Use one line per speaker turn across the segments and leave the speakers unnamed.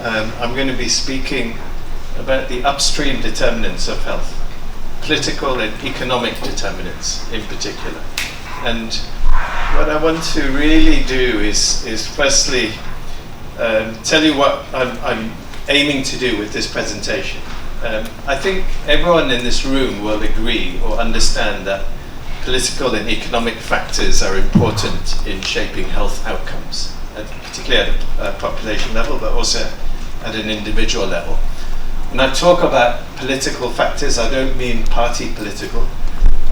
I'm going to be speaking about the upstream determinants of health, political and economic determinants in particular. And what I want to really do is firstly tell you what I'm aiming to do with this presentation. I think everyone in this room will agree or understand that political and economic factors are important in shaping health outcomes, particularly at a population level, but also at an individual level. When I talk about political factors, I don't mean party political.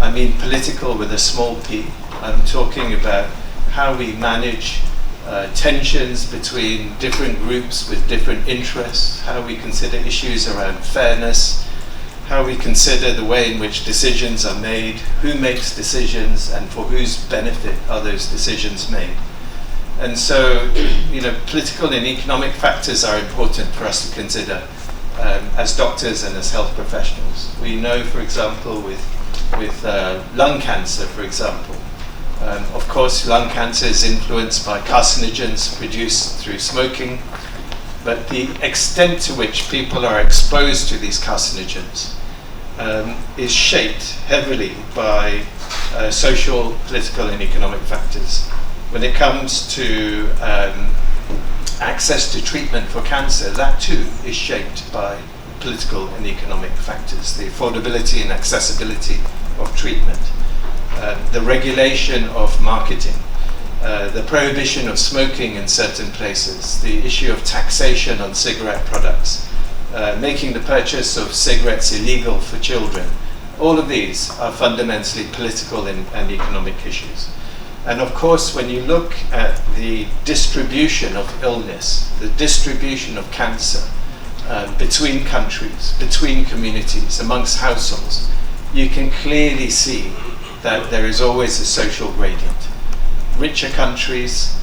I mean political with a small p. I'm talking about how we manage tensions between different groups with different interests, how we consider issues around fairness, how we consider the way in which decisions are made, who makes decisions, and for whose benefit are those decisions made. And so, political and economic factors are important for us to consider as doctors and as health professionals. We know, for example, with lung cancer, for example, of course, lung cancer is influenced by carcinogens produced through smoking, but the extent to which people are exposed to these carcinogens is shaped heavily by social, political, and economic factors. When it comes to access to treatment for cancer, that too is shaped by political and economic factors, the affordability and accessibility of treatment. The regulation of marketing, the prohibition of smoking in certain places, the issue of taxation on cigarette products, making the purchase of cigarettes illegal for children. All of these are fundamentally political and economic issues. And of course, when you look at the distribution of illness, the distribution of cancer between countries, between communities, amongst households, you can clearly see that there is always a social gradient. Richer countries,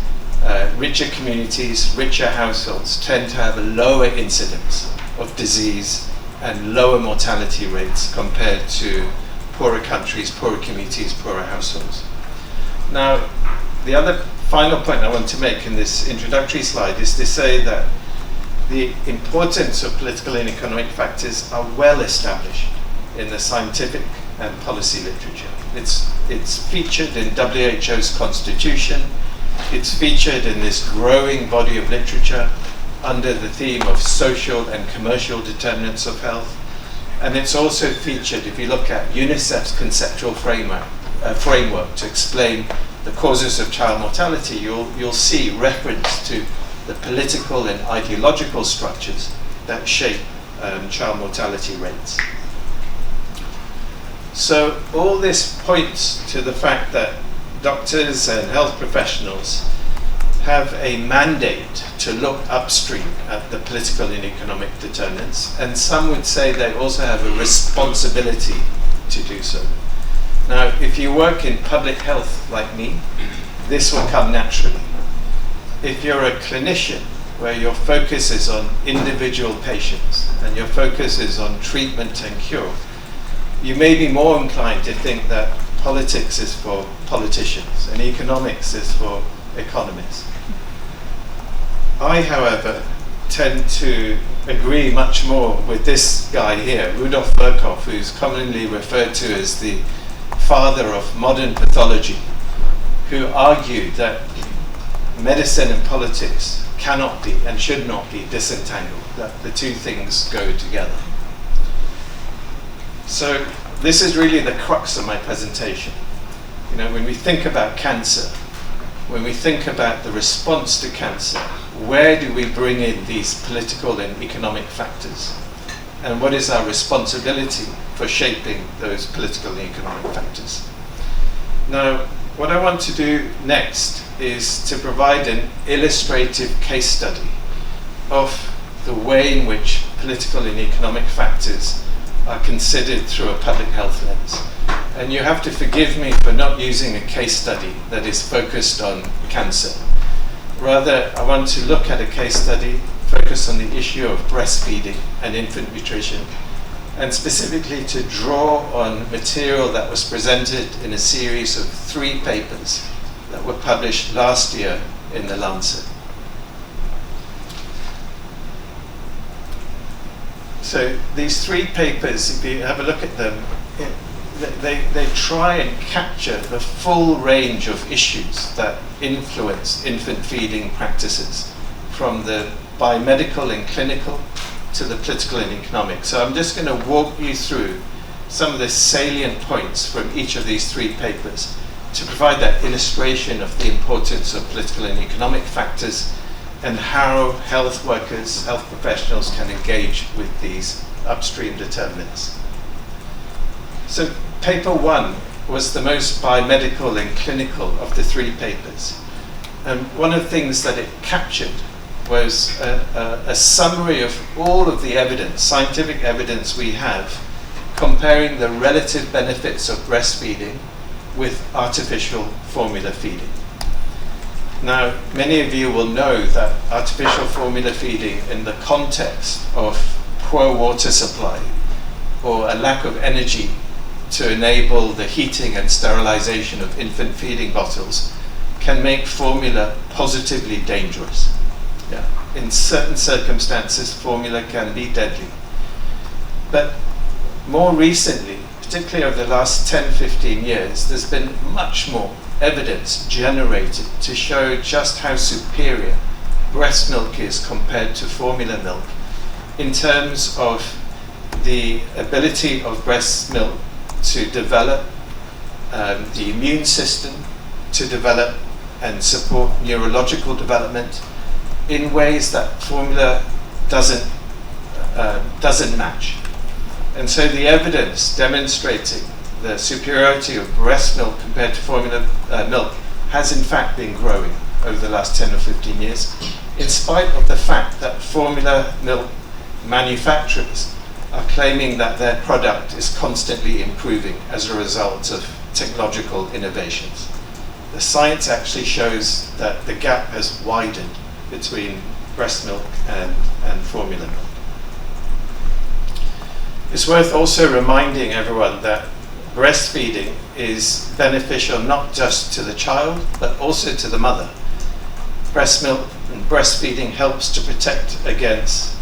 richer communities, richer households tend to have a lower incidence of disease and lower mortality rates compared to poorer countries, poorer communities, poorer households. Now, the other final point I want to make in this introductory slide is to say that the importance of political and economic factors are well established in the scientific and policy literature. It's featured in WHO's constitution. It's featured in this growing body of literature under the theme of social and commercial determinants of health. And it's also featured, if you look at UNICEF's conceptual framework to explain the causes of child mortality, you'll see reference to the political and ideological structures that shape child mortality rates. So all this points to the fact that doctors and health professionals have a mandate to look upstream at the political and economic determinants, and some would say they also have a responsibility to do so. Now, if you work in public health like me, this will come naturally. If you're a clinician where your focus is on individual patients and your focus is on treatment and cure, you may be more inclined to think that politics is for politicians and economics is for economists. I, however, tend to agree much more with this guy here, Rudolf Virchow, who's commonly referred to as the father of modern pathology, who argued that medicine and politics cannot be and should not be disentangled, that the two things go together. So this is really the crux of my presentation. When we think about cancer, when we think about the response to cancer, where do we bring in these political and economic factors? And what is our responsibility for shaping those political and economic factors? Now, what I want to do next is to provide an illustrative case study of the way in which political and economic factors are considered through a public health lens. And you have to forgive me for not using a case study that is focused on cancer. Rather, I want to look at a case study focused on the issue of breastfeeding and infant nutrition, and specifically to draw on material that was presented in a series of 3 papers that were published last year in The Lancet. So these 3 papers, if you have a look at them, they try and capture the full range of issues that influence infant feeding practices, from the biomedical and clinical to the political and economic. So I'm just going to walk you through some of the salient points from each of these 3 papers to provide that illustration of the importance of political and economic factors and how health workers, health professionals can engage with these upstream determinants. So paper 1 was the most biomedical and clinical of the 3 papers. And one of the things that it captured was a summary of all of the evidence, scientific evidence we have, comparing the relative benefits of breastfeeding with artificial formula feeding. Now, many of you will know that artificial formula feeding in the context of poor water supply or a lack of energy to enable the heating and sterilization of infant feeding bottles can make formula positively dangerous. Yeah. In certain circumstances, formula can be deadly. But more recently, particularly over the last 10-15 years, there's been much more evidence generated to show just how superior breast milk is compared to formula milk in terms of the ability of breast milk to develop the immune system, to develop and support neurological development in ways that formula doesn't match. And so the evidence demonstrating the superiority of breast milk compared to formula milk has in fact been growing over the last 10 or 15 years, in spite of the fact that formula milk manufacturers are claiming that their product is constantly improving as a result of technological innovations. The science actually shows that the gap has widened between breast milk and formula milk. It's worth also reminding everyone that breastfeeding is beneficial not just to the child, but also to the mother. Breast milk and breastfeeding helps to protect against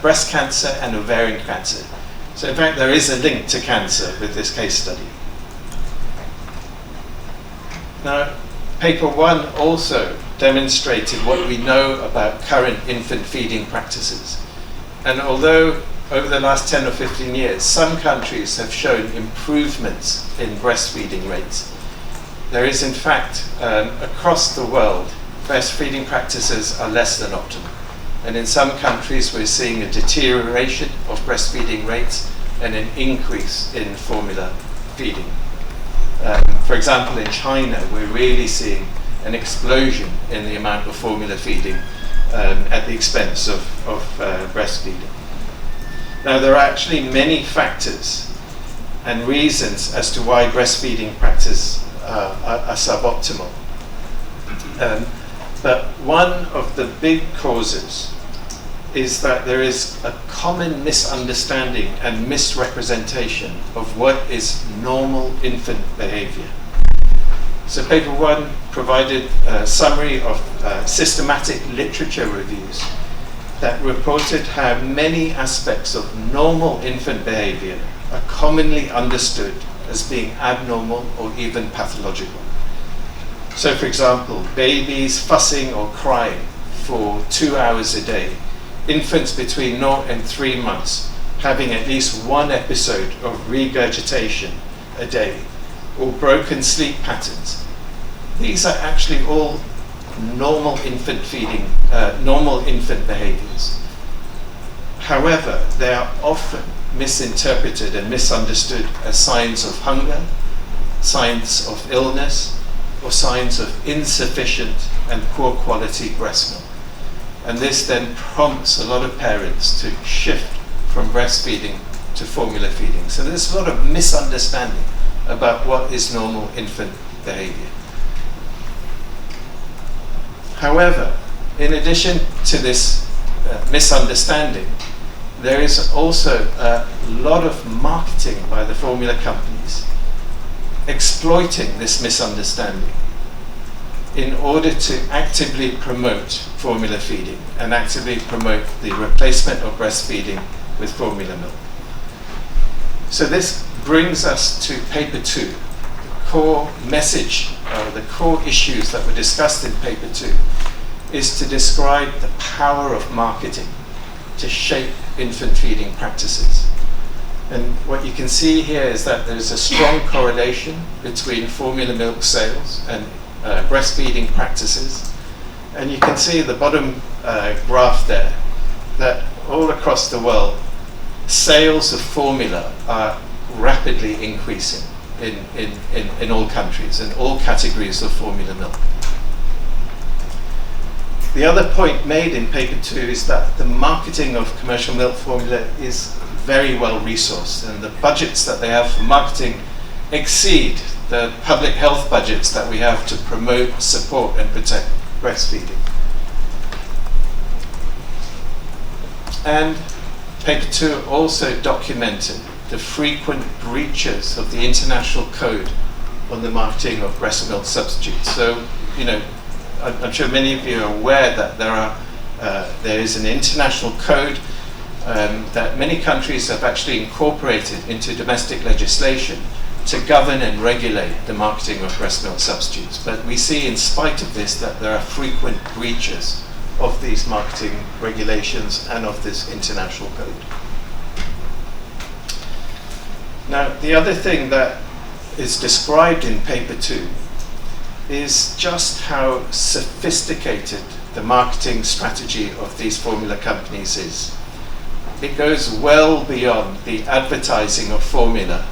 breast cancer and ovarian cancer. So in fact, there is a link to cancer with this case study. Now, paper 1 also demonstrated what we know about current infant feeding practices. And although over the last 10 or 15 years, some countries have shown improvements in breastfeeding rates, there is in fact, across the world, breastfeeding practices are less than optimal. And in some countries, we're seeing a deterioration of breastfeeding rates and an increase in formula feeding. For example, in China, we're really seeing an explosion in the amount of formula feeding at the expense of breastfeeding. Now, there are actually many factors and reasons as to why breastfeeding practices are suboptimal. But one of the big causes is that there is a common misunderstanding and misrepresentation of what is normal infant behavior. So paper 1 provided a summary of systematic literature reviews that reported how many aspects of normal infant behavior are commonly understood as being abnormal or even pathological. So for example, babies fussing or crying for 2 hours a day, infants between 0 and 3 months having at least 1 episode of regurgitation a day, or broken sleep patterns. These are actually all normal infant feeding, normal infant behaviors. However, they are often misinterpreted and misunderstood as signs of hunger, signs of illness, or signs of insufficient and poor quality breast milk. And this then prompts a lot of parents to shift from breastfeeding to formula feeding. So there's a lot of misunderstanding about what is normal infant behavior. However, in addition to this misunderstanding, there is also a lot of marketing by the formula companies exploiting this misunderstanding in order to actively promote formula feeding and actively promote the replacement of breastfeeding with formula milk. So this brings us to paper 2. The core message, the core issues that were discussed in paper 2 is to describe the power of marketing to shape infant feeding practices. And what you can see here is that there's a strong correlation between formula milk sales and breastfeeding practices. And you can see the bottom graph there that all across the world, sales of formula are rapidly increasing in all countries and all categories of formula milk. The other point made in paper 2 is that the marketing of commercial milk formula is very well resourced, and the budgets that they have for marketing exceed the public health budgets that we have to promote, support and protect breastfeeding. And paper 2 also documented the frequent breaches of the international code on the marketing of breast milk substitutes. So, you know, I'm sure many of you are aware that there is an international code that many countries have actually incorporated into domestic legislation to govern and regulate the marketing of breast milk substitutes. But we see, in spite of this, that there are frequent breaches of these marketing regulations and of this international code. Now, the other thing that is described in paper 2 is just how sophisticated the marketing strategy of these formula companies is. It goes well beyond the advertising of formula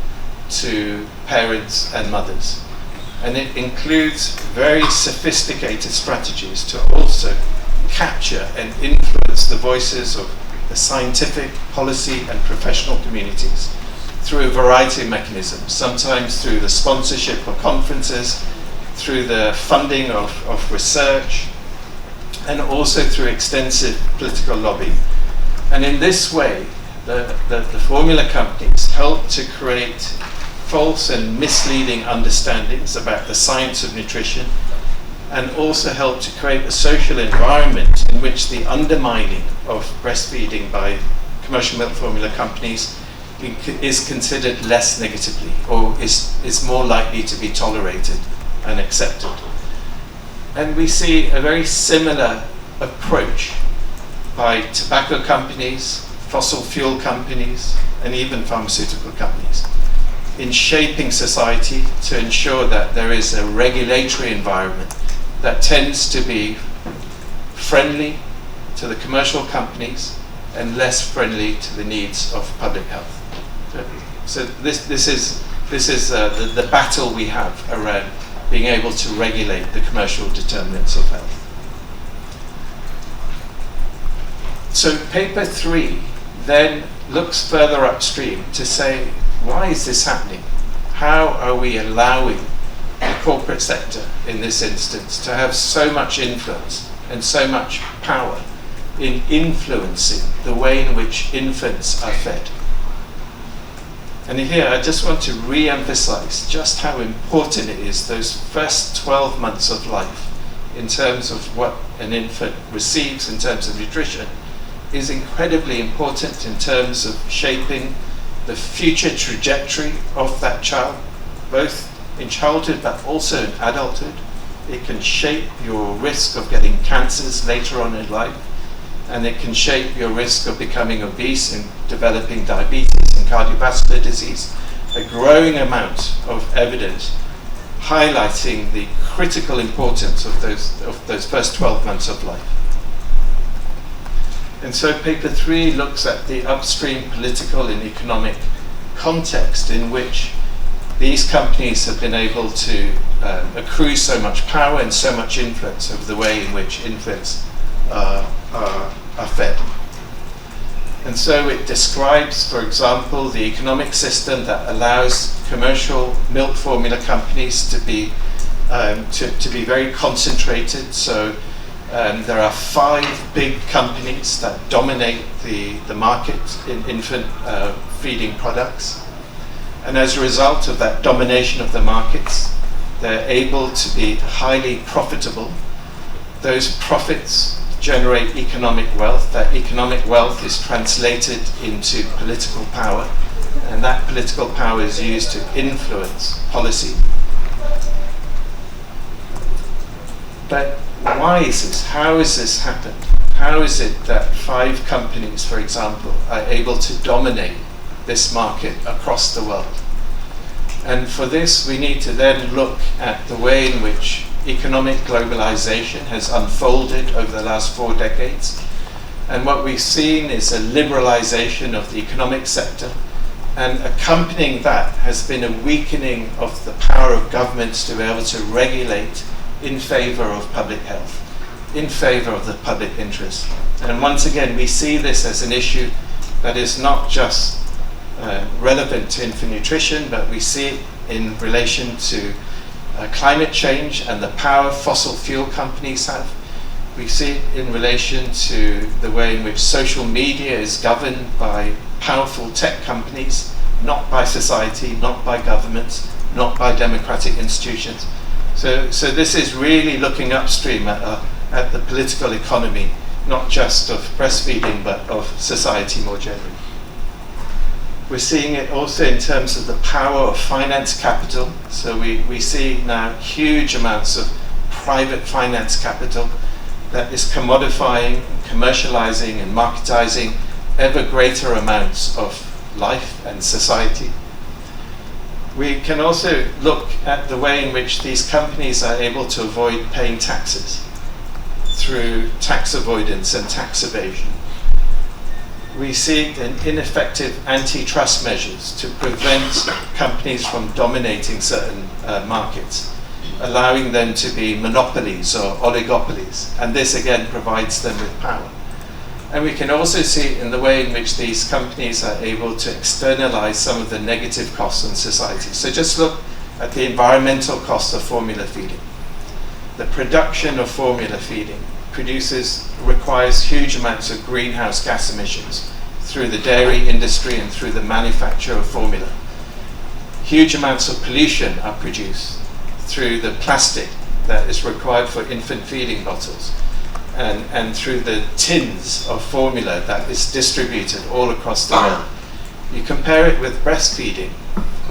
to parents and mothers. And it includes very sophisticated strategies to also capture and influence the voices of the scientific, policy and professional communities through a variety of mechanisms, sometimes through the sponsorship of conferences, through the funding of research, and also through extensive political lobbying. And in this way, the formula companies help to create false and misleading understandings about the science of nutrition, and also help to create a social environment in which the undermining of breastfeeding by commercial milk formula companies is considered less negatively, or is more likely to be tolerated and accepted. And we see a very similar approach by tobacco companies, fossil fuel companies, and even pharmaceutical companies in shaping society to ensure that there is a regulatory environment that tends to be friendly to the commercial companies and less friendly to the needs of public health. So this is the battle we have around being able to regulate the commercial determinants of health. So paper 3 then looks further upstream to say, why is this happening? How are we allowing the corporate sector, in this instance, to have so much influence and so much power in influencing the way in which infants are fed? And here I just want to re-emphasize just how important it is, those first 12 months of life, in terms of what an infant receives in terms of nutrition, is incredibly important in terms of shaping the future trajectory of that child, both in childhood but also in adulthood. It can shape your risk of getting cancers later on in life, and it can shape your risk of becoming obese and developing diabetes and cardiovascular disease. A growing amount of evidence highlighting the critical importance of those first 12 months of life. And so paper 3 looks at the upstream political and economic context in which these companies have been able to accrue so much power and so much influence over the way in which infants are fed. And so it describes, for example, the economic system that allows commercial milk formula companies to be very concentrated. So there are 5 big companies that dominate the market in infant feeding products. And as a result of that domination of the markets, they're able to be highly profitable. Those profits generate economic wealth. That economic wealth is translated into political power, and that political power is used to influence policy. But why is this? How has this happened? How is it that 5 companies, for example, are able to dominate this market across the world? And for this, we need to then look at the way in which economic globalization has unfolded over the last 4 decades. And what we've seen is a liberalization of the economic sector, and accompanying that has been a weakening of the power of governments to be able to regulate in favor of public health, in favor of the public interest. And once again, we see this as an issue that is not just relevant to infant nutrition, but we see it in relation to climate change and the power fossil fuel companies have. We see it in relation to the way in which social media is governed by powerful tech companies, not by society, not by governments, not by democratic institutions. So this is really looking upstream at the political economy, not just of breastfeeding, but of society more generally. We're seeing it also in terms of the power of finance capital. So we see now huge amounts of private finance capital that is commodifying, commercializing, and marketizing ever greater amounts of life and society. We can also look at the way in which these companies are able to avoid paying taxes through tax avoidance and tax evasion. We see ineffective antitrust measures to prevent companies from dominating certain markets, allowing them to be monopolies or oligopolies, and this again provides them with power. And we can also see in the way in which these companies are able to externalize some of the negative costs on society. So just look at the environmental costs of formula feeding. The production of formula feeding requires huge amounts of greenhouse gas emissions through the dairy industry and through the manufacture of formula. Huge amounts of pollution are produced through the plastic that is required for infant feeding bottles, and through the tins of formula that is distributed all across the world. You compare it with breastfeeding,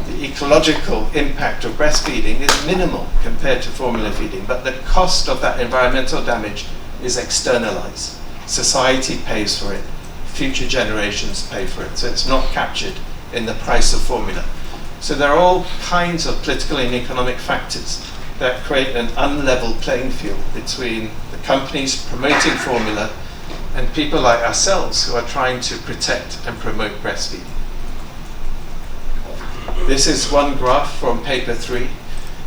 the ecological impact of breastfeeding is minimal compared to formula feeding, but the cost of that environmental damage is externalized. Society pays for it, future generations pay for it, so it's not captured in the price of formula. So there are all kinds of political and economic factors that create an unlevel playing field between the companies promoting formula and people like ourselves who are trying to protect and promote breastfeeding. This is one graph from paper 3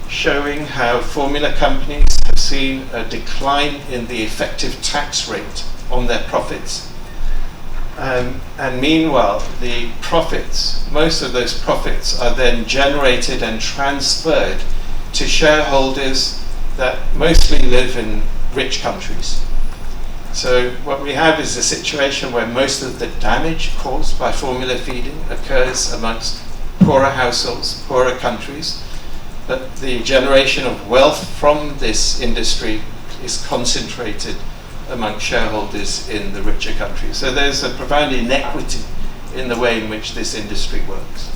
showing how formula companies have seen a decline in the effective tax rate on their profits. And meanwhile, the profits, most of those profits are then generated and transferred to shareholders that mostly live in rich countries. So what we have is a situation where most of the damage caused by formula feeding occurs amongst poorer households, poorer countries, but the generation of wealth from this industry is concentrated among shareholders in the richer countries. So there's a profound inequity in the way in which this industry works.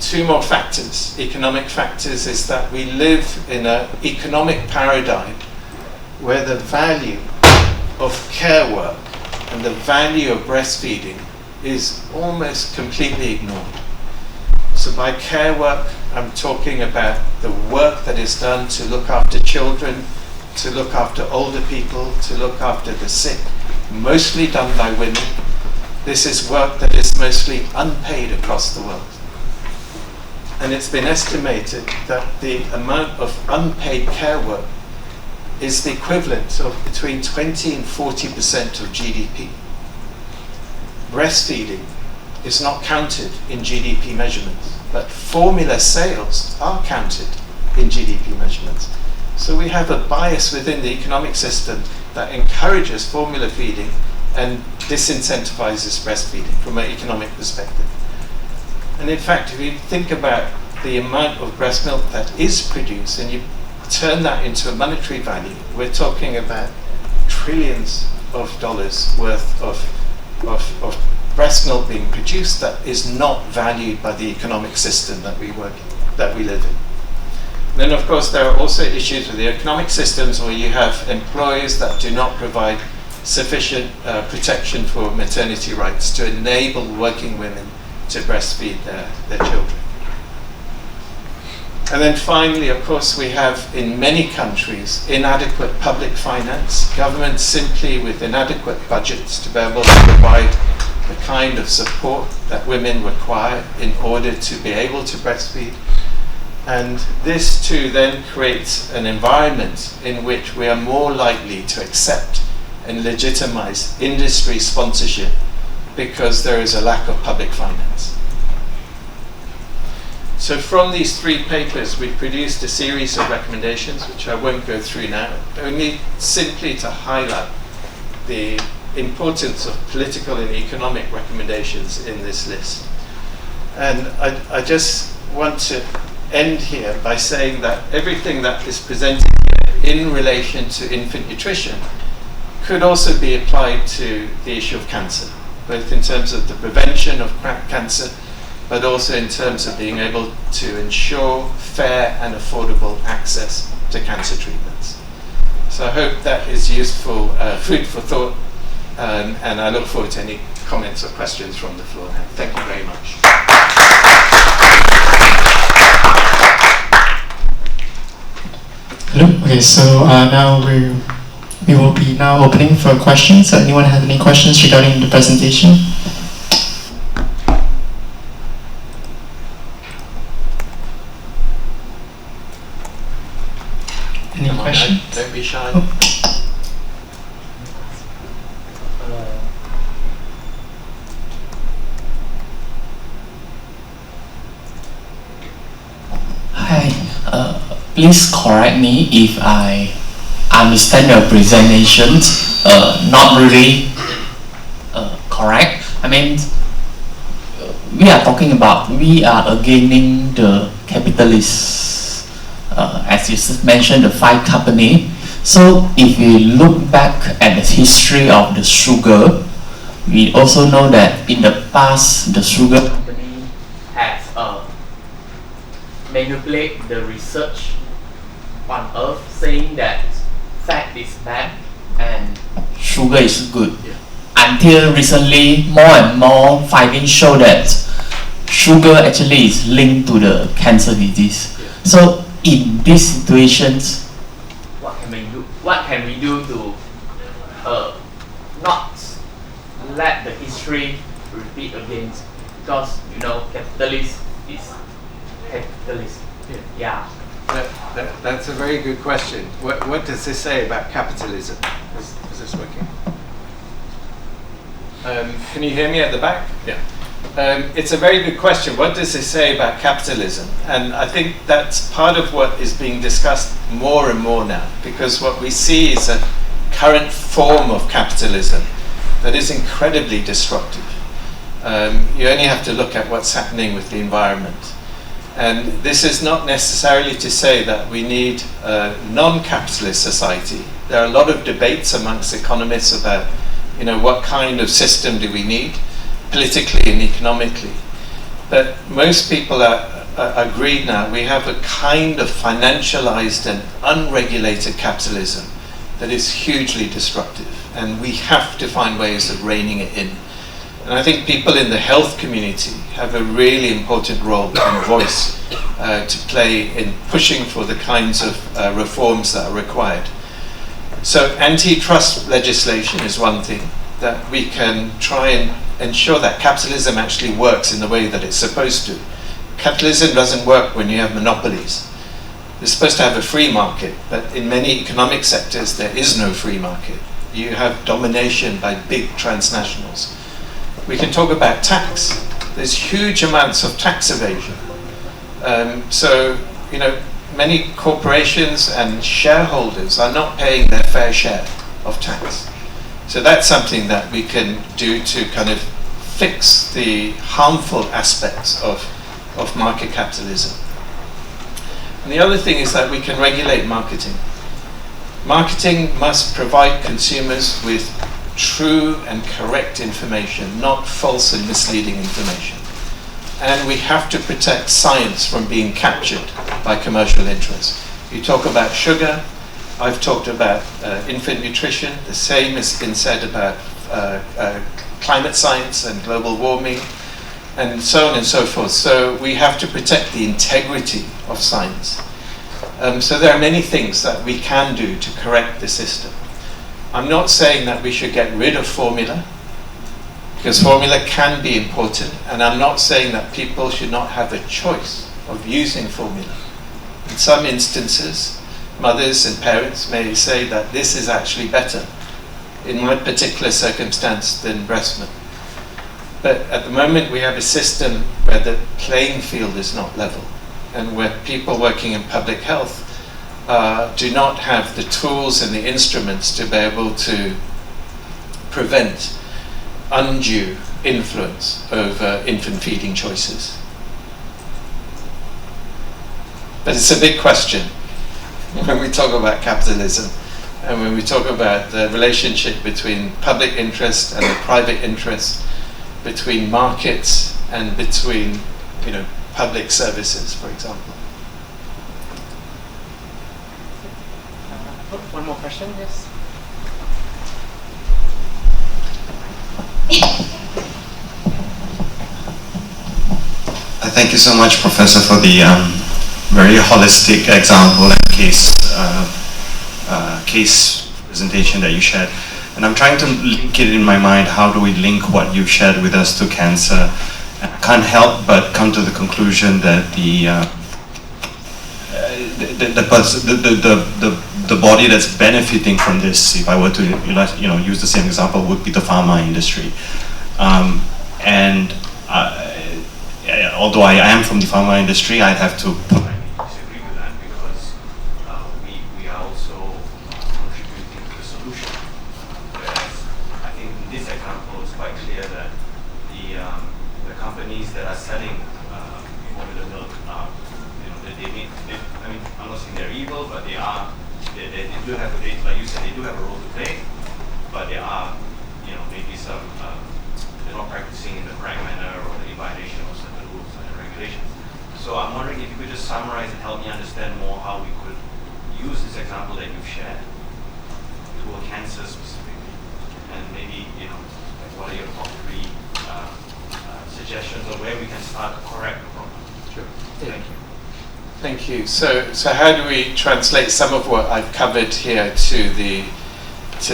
2 more factors, economic factors, is that we live in an economic paradigm where the value of care work and the value of breastfeeding is almost completely ignored. So by care work, I'm talking about the work that is done to look after children, to look after older people, to look after the sick, mostly done by women. This is work that is mostly unpaid across the world. And it's been estimated that the amount of unpaid care work is the equivalent of between 20 and 40% of GDP. Breastfeeding is not counted in GDP measurements, but formula sales are counted in GDP measurements. So we have a bias within the economic system that encourages formula feeding and disincentivizes breastfeeding from an economic perspective. And in fact, if you think about the amount of breast milk that is produced, and you turn that into a monetary value, we're talking about trillions of dollars worth of breast milk being produced that is not valued by the economic system that we live in. Then, of course, there are also issues with the economic systems where you have employers that do not provide sufficient protection for maternity rights to enable working women to breastfeed their children. And then finally, of course, we have in many countries inadequate public finance, governments simply with inadequate budgets to be able to provide the kind of support that women require in order to be able to breastfeed. And this too then creates an environment in which we are more likely to accept and legitimize industry sponsorship because there is a lack of public finance. So from these 3 papers, we produced a series of recommendations, which I won't go through now, only simply to highlight the importance of political and economic recommendations in this list. And I just want to end here by saying that everything that is presented here in relation to infant nutrition could also be applied to the issue of cancer, both in terms of the prevention of cancer, but also in terms of being able to ensure fair and affordable access to cancer treatments. So I hope that is useful food for thought, and I look forward to any comments or questions from the floor now. Thank you very much.
Hello. Okay, so now we will be now opening for questions. So anyone have any questions regarding the presentation? Any questions?
Don't be shy.
Hi. Please correct me if I understand your presentation not really correct. I mean, we are talking about we are against the capitalists, as you mentioned, the 5 company. So if we look back at the history of the sugar, we also know that in the past the sugar company has manipulated the research on earth, saying that fat is bad and sugar is good. Yeah. Until recently, more and more findings show that sugar actually is linked to the cancer disease. Yeah. So in these situations, what can we do? What can we do to not let the history repeat again? Because capitalist is capitalist. Yeah.
That's a very good question. What does this say about capitalism? Is this working? Can you hear me at the back? Yeah. It's a very good question. What does this say about capitalism? And I think that's part of what is being discussed more and more now, because what we see is a current form of capitalism that is incredibly disruptive. You only have to look at what's happening with the environment. And this is not necessarily to say that we need a non-capitalist society. There are a lot of debates amongst economists about, what kind of system do we need, politically and economically. But most people are agreed now we have a kind of financialized and unregulated capitalism that is hugely disruptive, and we have to find ways of reining it in. And I think people in the health community have a really important role and voice to play in pushing for the kinds of reforms that are required. So antitrust legislation is one thing that we can try and ensure that capitalism actually works in the way that it's supposed to. Capitalism doesn't work when you have monopolies. You're supposed to have a free market, but in many economic sectors there is no free market. You have domination by big transnationals. We can talk about tax. There's huge amounts of tax evasion. So, many corporations and shareholders are not paying their fair share of tax. So that's something that we can do to kind of fix the harmful aspects of market capitalism. And the other thing is that we can regulate marketing. Marketing must provide consumers with true and correct information, not false and misleading information. And we have to protect science from being captured by commercial interests. You talk about sugar, I've talked about infant nutrition, the same has been said about climate science and global warming, and so on and so forth. So we have to protect the integrity of science. So there are many things that we can do to correct the system. I'm not saying that we should get rid of formula, because formula can be important, and I'm not saying that people should not have a choice of using formula. In some instances, mothers and parents may say that this is actually better in my particular circumstance than breast milk. But at the moment we have a system where the playing field is not level, and where people working in public health do not have the tools and the instruments to be able to prevent undue influence over infant feeding choices. But it's a big question when we talk about capitalism, and when we talk about the relationship between public interest and the private interest, between markets and between, public services, for example.
One more question, yes.
Thank you so much, Professor, for the very holistic example and case presentation that you shared. And I'm trying to link it in my mind. How do we link what you've shared with us to cancer? And I can't help but come to the conclusion that the body that's benefiting from this, if I were to use the same example, would be the pharma industry. Although I am from the pharma industry, I'd have to politely disagree with that, because we are also contributing to the solution. Whereas I think in this example, it's quite clear that the companies that are selling formula milk, I'm not saying they're evil, but they do have like you said, they do have a role to play, but there are, maybe some, they're not practicing in the correct manner, or in violation of certain rules and regulations. So I'm wondering if you could just summarize and help me understand more how we could use this example that you've shared toward cancer specifically, and maybe, what are your top 3 suggestions of where we can start to correct the problem?
Sure.
Thank you.
Thank you. So how do we translate some of what I've covered here to the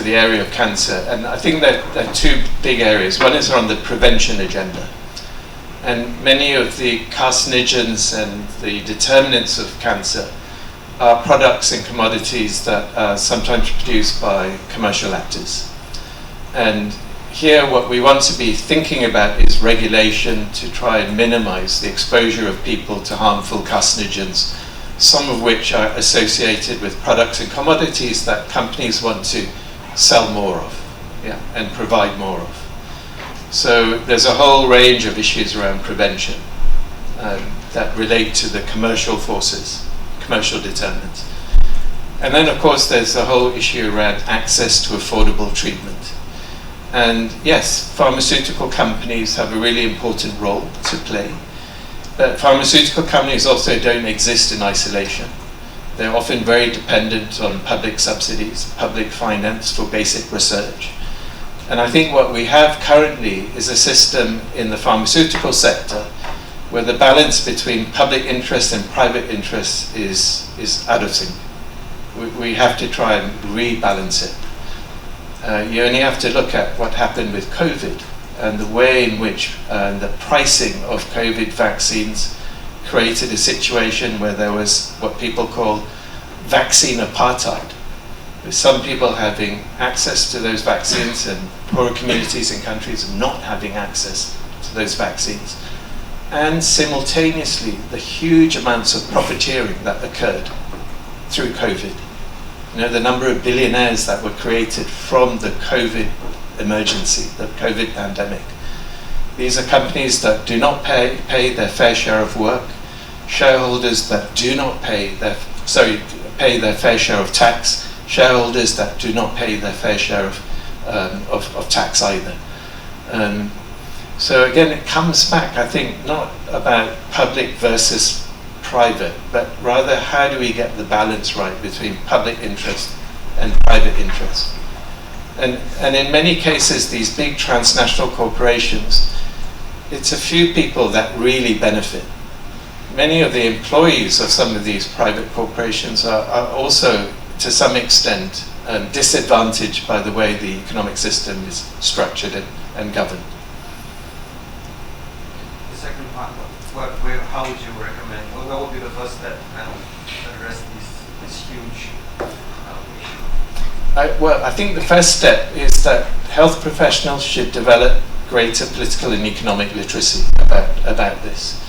area of cancer? And I think that there are 2 big areas. One is on the prevention agenda. And many of the carcinogens and the determinants of cancer are products and commodities that are sometimes produced by commercial actors. And here what we want to be thinking about is regulation to try and minimize the exposure of people to harmful carcinogens, some of which are associated with products and commodities that companies want to sell more of, and provide more of. So there's a whole range of issues around prevention that relate to the commercial forces, commercial determinants. And then of course there's the whole issue around access to affordable treatment. And yes, pharmaceutical companies have a really important role to play, but pharmaceutical companies also don't exist in isolation. They're often very dependent on public subsidies, public finance for basic research. And I think what we have currently is a system in the pharmaceutical sector where the balance between public interest and private interest is out of sync. We have to try and rebalance it. You only have to look at what happened with COVID and the way in which the pricing of COVID vaccines created a situation where there was what people call vaccine apartheid, with some people having access to those vaccines and poorer communities and countries not having access to those vaccines. And simultaneously, the huge amounts of profiteering that occurred through COVID. The number of billionaires that were created from the COVID emergency, the COVID pandemic. These are companies that do not pay their fair share of work, shareholders that do not pay their fair share of tax, shareholders that do not pay their fair share of tax either. So again, it comes back, I think, not about public versus private, but rather how do we get the balance right between public interest and private interest. And in many cases, these big transnational corporations, it's a few people that really benefit. Many of the employees of some of these private corporations are also, to some extent, disadvantaged by the way the economic system is structured and governed.
The second part, how would you recommend, what would be the first step to address this huge issue?
Well, I think the first step is that health professionals should develop greater political and economic literacy about this.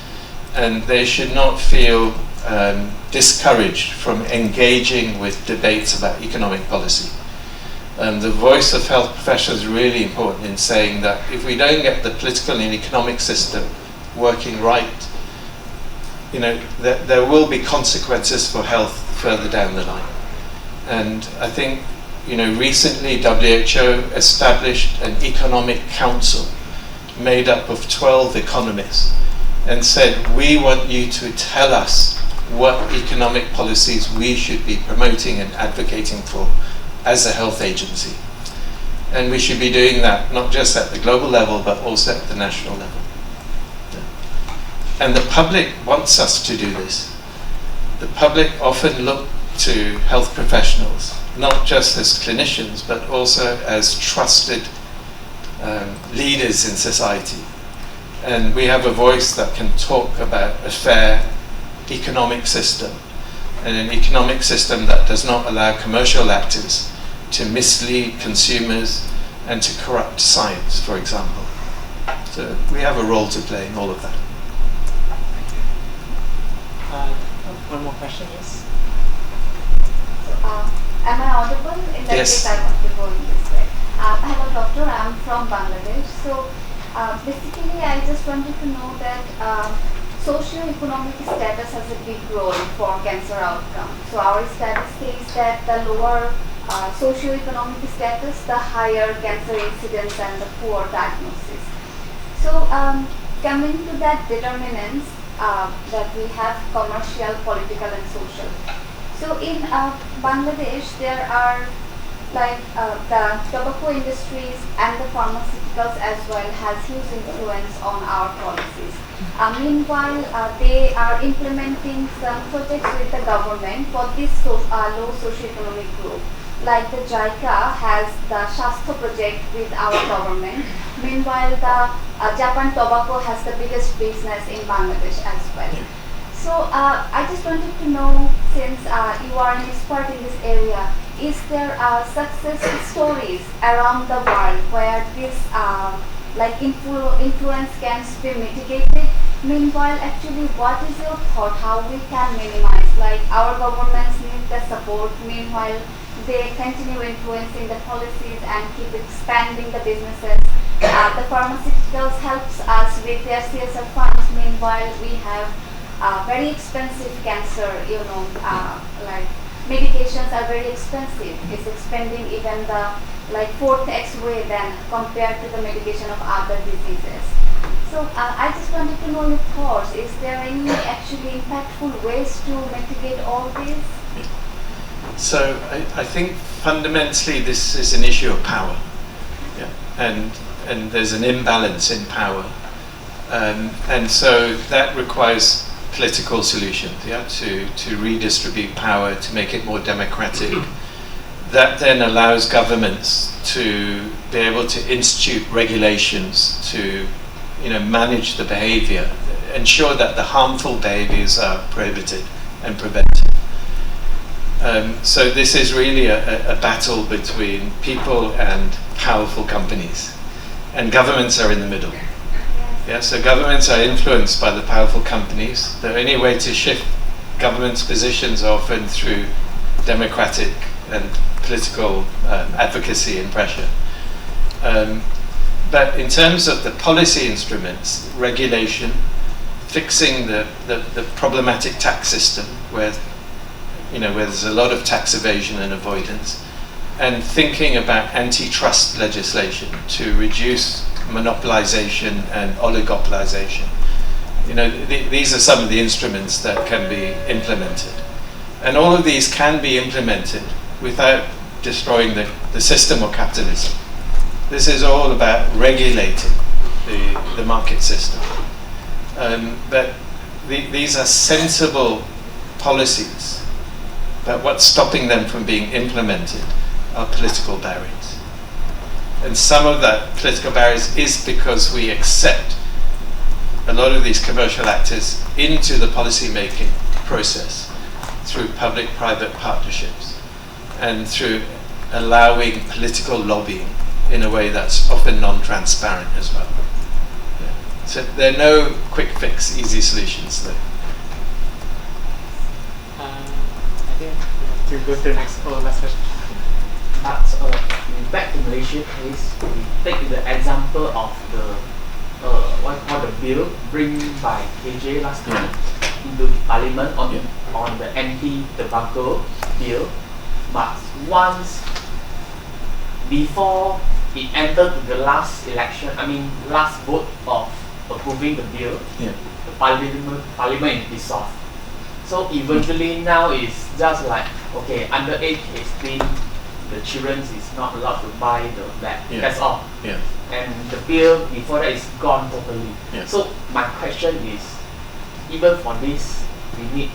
And they should not feel discouraged from engaging with debates about economic policy. The voice of health professionals is really important in saying that if we don't get the political and economic system working right, there will be consequences for health further down the line. And I think, recently WHO established an economic council made up of 12 economists and said, we want you to tell us what economic policies we should be promoting and advocating for as a health agency. And we should be doing that not just at the global level, but also at the national level. And the public wants us to do this. The public often look to health professionals, not just as clinicians, but also as trusted leaders in society. And we have a voice that can talk about a fair economic system, and an economic system that does not allow commercial actors to mislead consumers and to corrupt science, for example. So we have a role to play in all of that.
One more question, yes?
Am I audible? In that
Yes.
case, I want to go in this way. Hello, doctor. I'm from Bangladesh. So, basically, I just wanted to know that socio-economic status has a big role for cancer outcome. So, our status says that the lower socio-economic status, the higher cancer incidence and the poor diagnosis. So, coming to that determinants that we have commercial, political, and social. So in Bangladesh, there are the tobacco industries and the pharmaceuticals as well has huge influence on our policies. Meanwhile, they are implementing some projects with the government for this low socioeconomic group. Like the JICA has the Shastha project with our government. Meanwhile, the Japan Tobacco has the biggest business in Bangladesh as well. So I just wanted to know, since you are an expert in this area, is there success stories around the world where this influence can be mitigated? Meanwhile, actually, what is your thought how we can minimize? Like our governments need the support. Meanwhile, they continue influencing the policies and keep expanding the businesses. The pharmaceuticals helps us with their CSR funds. Meanwhile, we have very expensive cancer, medications are very expensive. It's expending even the 4x way than compared to the medication of other diseases. So I just wanted to know your thoughts. Is there any actually impactful ways to mitigate all this?
So I think fundamentally this is an issue of power, and there's an imbalance in power, and so that requires political solutions, to redistribute power, to make it more democratic. That then allows governments to be able to institute regulations to, manage the behavior, ensure that the harmful behaviors are prohibited and prevented. So this is really a battle between people and powerful companies, and governments are in the middle. So governments are influenced by the powerful companies. The only way to shift government's positions are often through democratic and political advocacy and pressure. But in terms of the policy instruments, regulation fixing the problematic tax system where there's a lot of tax evasion and avoidance, and thinking about antitrust legislation to reduce monopolization and oligopolization. These are some of the instruments that can be implemented. And all of these can be implemented without destroying the system or capitalism. This is all about regulating the market system. But these are sensible policies, but what's stopping them from being implemented are political barriers. And some of that political barriers is because we accept a lot of these commercial actors into the policy-making process through public-private partnerships and through allowing political lobbying in a way that's often non-transparent as well. Yeah. So there are no quick fix, easy solutions there.
I think we have to go to the next last question.
But back to Malaysia case, we take the example of the the bill bring by KJ last time into the parliament on the anti-tobacco bill. But once before it entered the last election, last vote of approving the bill, the parliament is dissolved. So eventually now it's just like, okay, underage 18, the children is not allowed to buy the black. That's all. And the bill before that is gone totally. So my question is, even for this, we need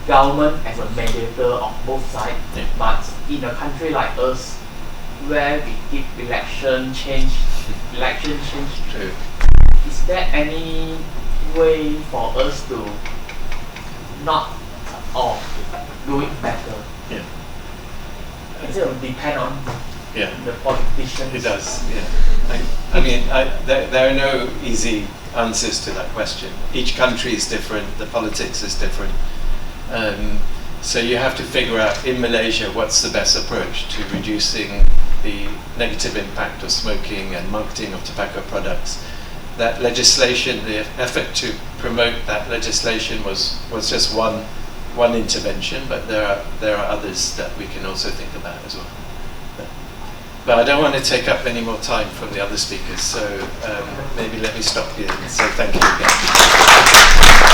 government as a mediator on both sides. But in a country like us, where we keep election change, is there any way for us to not do it better? Instead of depend on the politicians.
It does, there are no easy answers to that question. Each country is different, the politics is different. So you have to figure out in Malaysia what's the best approach to reducing the negative impact of smoking and marketing of tobacco products. That legislation, the effort to promote that legislation was just one intervention, but there are others that we can also think about as well. But I don't want to take up any more time from the other speakers, so maybe let me stop here and say thank you again.